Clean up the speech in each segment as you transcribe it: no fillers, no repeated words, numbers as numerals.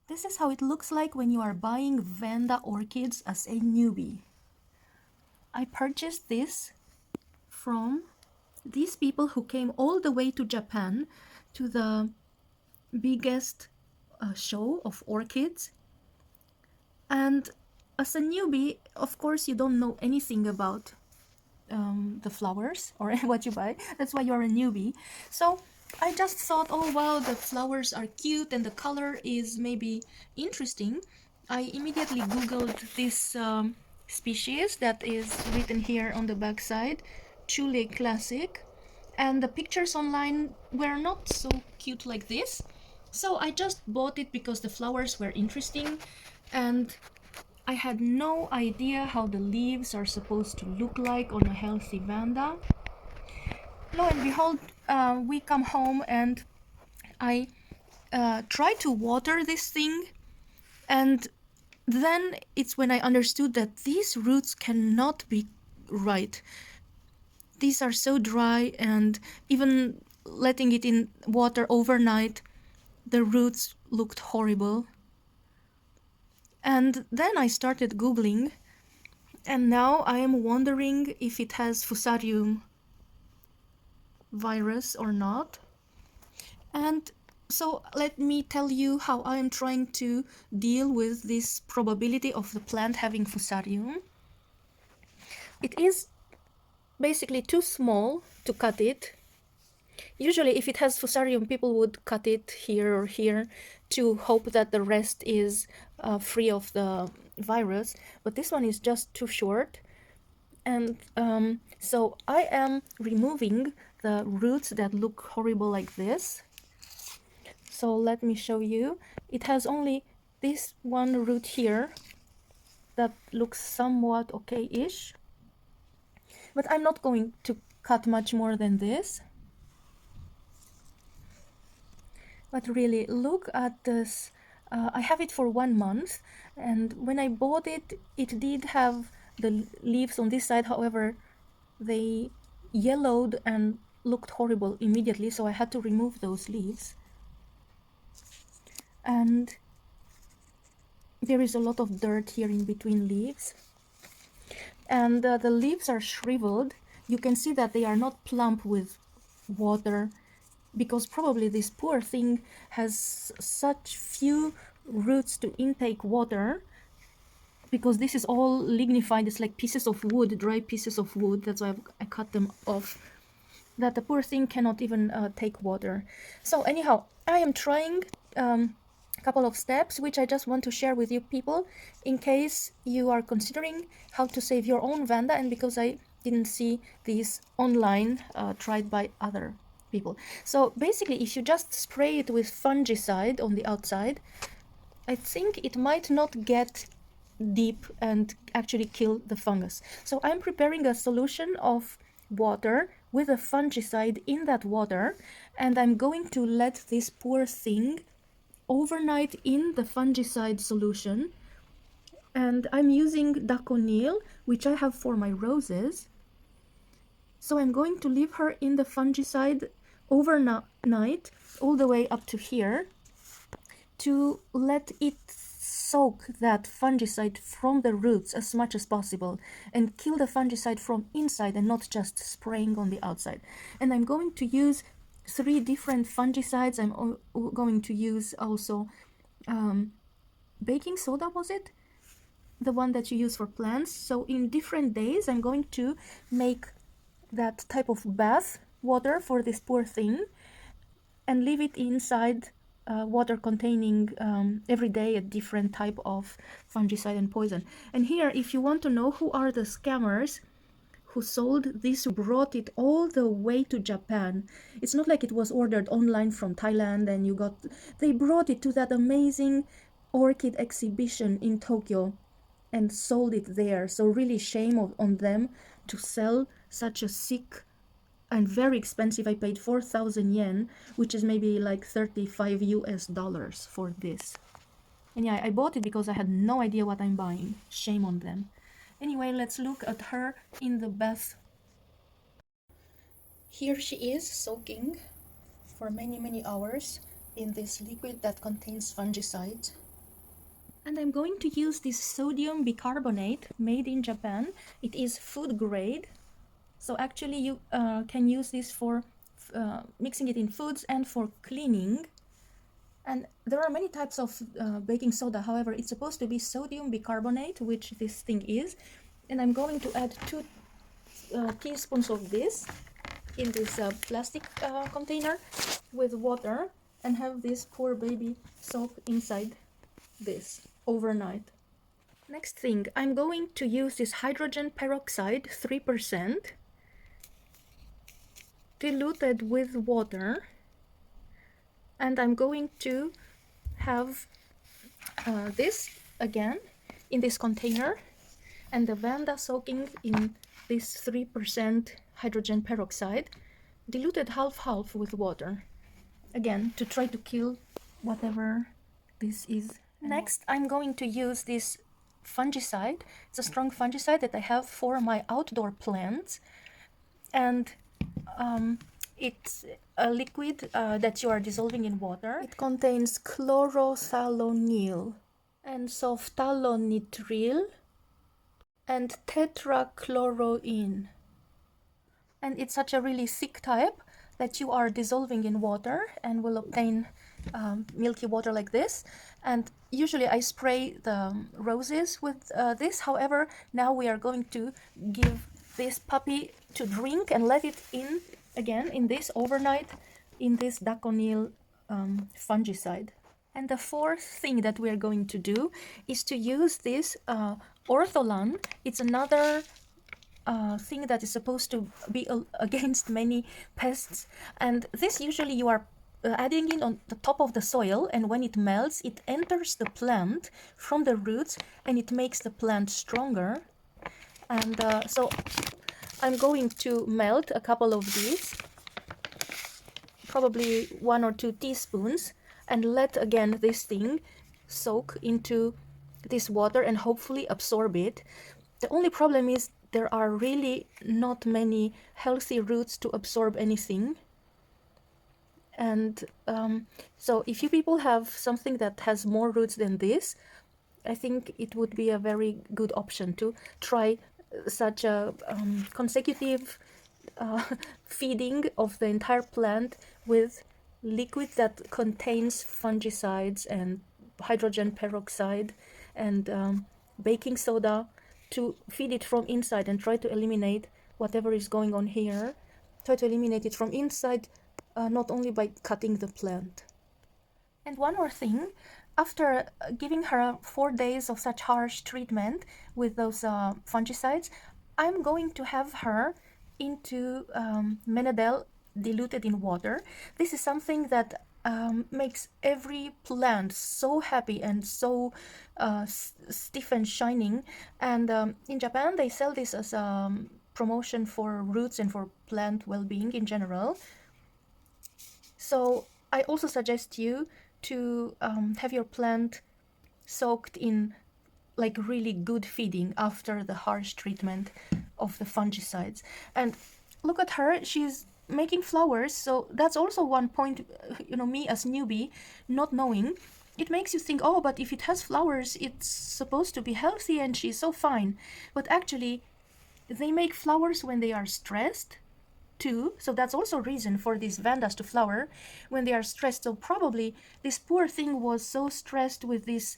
This is how it looks like when you are buying Vanda orchids as a newbie. I purchased this from these people who came all the way to Japan to the biggest show of orchids. And as a newbie, of course, you don't know anything about the flowers or what you buy. That's why you're a newbie. So I just thought, oh wow, the flowers are cute and the color is maybe interesting. I immediately googled this species that is written here on the back side, Chule Classic, and the pictures online were not so cute like this. So I just bought it because the flowers were interesting, and I had no idea how the leaves are supposed to look like on a healthy vanda. Lo and behold, we come home and I try to water this thing, and then it's when I understood that these roots cannot be right. These are so dry, and even letting it in water overnight, the roots looked horrible. And then I started Googling, and now I am wondering if it has Fusarium virus or not. And so let me tell you how I am trying to deal with this probability of the plant having Fusarium. It is basically too small to cut it. Usually if it has Fusarium, people would cut it here or here to hope that the rest is free of the virus, but this one is just too short. And so I am removing the roots that look horrible like this. So let me show you. It has only this one root here that looks somewhat okay-ish, but I'm not going to cut much more than this. But really, look at this. I have it for 1 month, and when I bought it, it did have the leaves on this side. However, they yellowed and looked horrible immediately, so I had to remove those leaves. And there is a lot of dirt here in between leaves, and the leaves are shriveled. You can see that they are not plump with water, because probably this poor thing has such few roots to intake water, because this is all lignified. It's like pieces of wood, dry pieces of wood. That's why I cut them off, that the poor thing cannot even take water. So anyhow, I am trying a couple of steps which I just want to share with you people in case you are considering how to save your own vanda, and because I didn't see these online tried by other people. So basically, if you just spray it with fungicide on the outside, I think it might not get deep and actually kill the fungus. So I'm preparing a solution of water with a fungicide in that water, and I'm going to let this poor thing overnight in the fungicide solution. And I'm using Daconil, which I have for my roses. So I'm going to leave her in the fungicide overnight all the way up to here to let it soak that fungicide from the roots as much as possible and kill the fungicide from inside and not just spraying on the outside. And I'm going to use 3 different fungicides. I'm going to use also baking soda, was it? The one that you use for plants. So in different days, I'm going to make that type of bath water for this poor thing and leave it inside water containing every day a different type of fungicide and poison. And here, if you want to know who are the scammers who sold this, brought it all the way to Japan. It's not like it was ordered online from Thailand and they brought it to that amazing orchid exhibition in Tokyo and sold it there. So really shame on them to sell such a sick and very expensive. I paid 4,000 yen, which is maybe like 35 US dollars for this. And yeah, I bought it because I had no idea what I'm buying. Shame on them. Anyway, let's look at her in the bath. Here she is soaking for many hours in this liquid that contains fungicide. And I'm going to use this sodium bicarbonate made in Japan. It is food grade. So actually you can use this for mixing it in foods and for cleaning. And there are many types of baking soda. However, it's supposed to be sodium bicarbonate, which this thing is. And I'm going to add 2 teaspoons of this in this plastic container with water and have this poor baby soak inside this overnight. Next thing, I'm going to use this hydrogen peroxide 3% diluted with water, and I'm going to have this again in this container and the Vanda soaking in this 3% hydrogen peroxide diluted half-half with water, again to try to kill whatever this is. Next, I'm going to use this fungicide. It's a strong fungicide that I have for my outdoor plants, and it's a liquid that you are dissolving in water. It contains chlorothalonil and sophtalonitril and tetrachloroine. And it's such a really thick type that you are dissolving in water and will obtain milky water like this. And usually I spray the roses with this. However, now we are going to give this puppy to drink and let it in again in this overnight in this daconil fungicide. And the fourth thing that we are going to do is to use this ortholan. It's another thing that is supposed to be against many pests, and this usually you are adding it on the top of the soil, and when it melts it enters the plant from the roots and it makes the plant stronger. And so I'm going to melt a couple of these, probably 1 or 2 teaspoons, and let again this thing soak into this water and hopefully absorb it. The only problem is there are really not many healthy roots to absorb anything. And so if you people have something that has more roots than this, I think it would be a very good option to try such a consecutive feeding of the entire plant with liquid that contains fungicides and hydrogen peroxide and baking soda, to feed it from inside and try to eliminate whatever is going on here. Try to eliminate it from inside, not only by cutting the plant. And one more thing, after giving her 4 days of such harsh treatment with those fungicides, I'm going to have her into Menadel diluted in water. This is something that makes every plant so happy and so stiff and shining. And in Japan they sell this as a promotion for roots and for plant well-being in general. So I also suggest you to have your plant soaked in like really good feeding after the harsh treatment of the fungicides. And look at her, she's making flowers. So that's also one point, you know, me as newbie not knowing, it makes you think, oh, but if it has flowers it's supposed to be healthy and she's so fine. But actually they make flowers when they are stressed too, so that's also a reason for these vandas to flower when they are stressed. So probably this poor thing was so stressed with these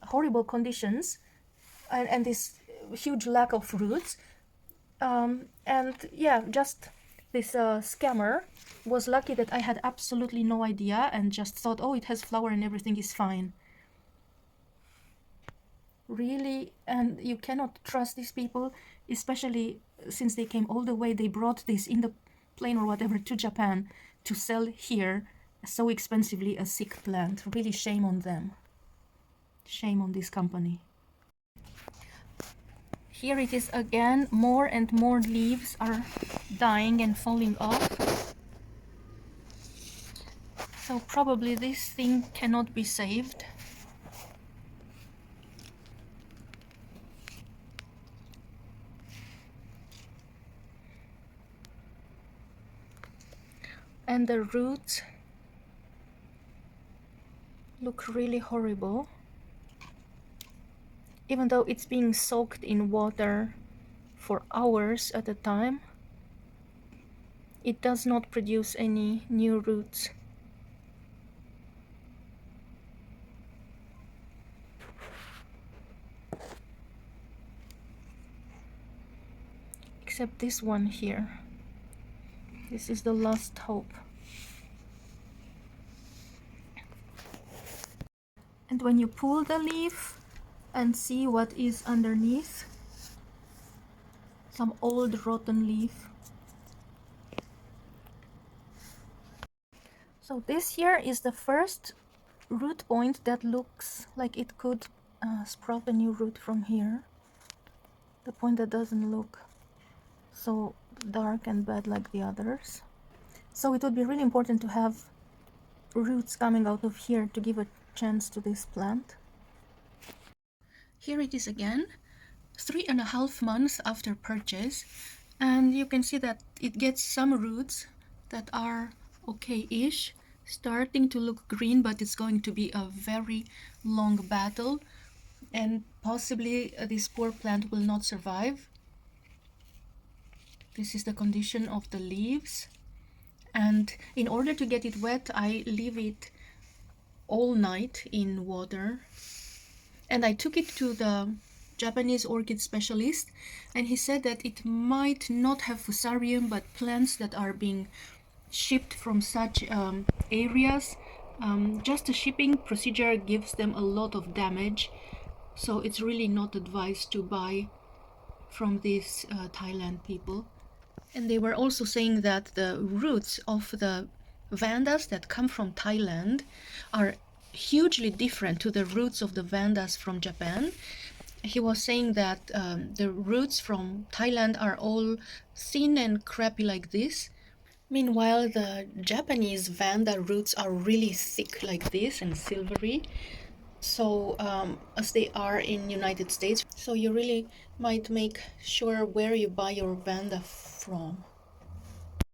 horrible conditions and this huge lack of roots, and yeah, just this scammer was lucky that I had absolutely no idea and just thought, oh, it has flower and everything is fine. Really, and you cannot trust these people, especially since they came all the way, they brought this in the plane or whatever to Japan to sell here so expensively a sick plant. Really shame on them. Shame on this company. Here it is again, more and more leaves are dying and falling off. So probably this thing cannot be saved. And the roots look really horrible. Even though it's being soaked in water for hours at a time, it does not produce any new roots. Except this one here. This is the last hope. And when you pull the leaf and see what is underneath, some old rotten leaf. So this here is the first root point that looks like it could sprout a new root from here. The point that doesn't look so dark and bad like the others. So it would be really important to have roots coming out of here to give a chance to this plant. Here it is again, 3.5 months after purchase, and you can see that it gets some roots that are okay-ish, starting to look green, but it's going to be a very long battle, and possibly this poor plant will not survive. This is the condition of the leaves, and in order to get it wet, I leave it all night in water. And I took it to the Japanese orchid specialist, and he said that it might not have fusarium, but plants that are being shipped from such areas, just the shipping procedure gives them a lot of damage, so it's really not advised to buy from these Thailand people. And they were also saying that the roots of the vandas that come from Thailand are hugely different to the roots of the vandas from Japan. He was saying that the roots from Thailand are all thin and crappy like this. Meanwhile, the Japanese vanda roots are really thick like this and silvery. So as they are in United States, so you really might make sure where you buy your vanda from.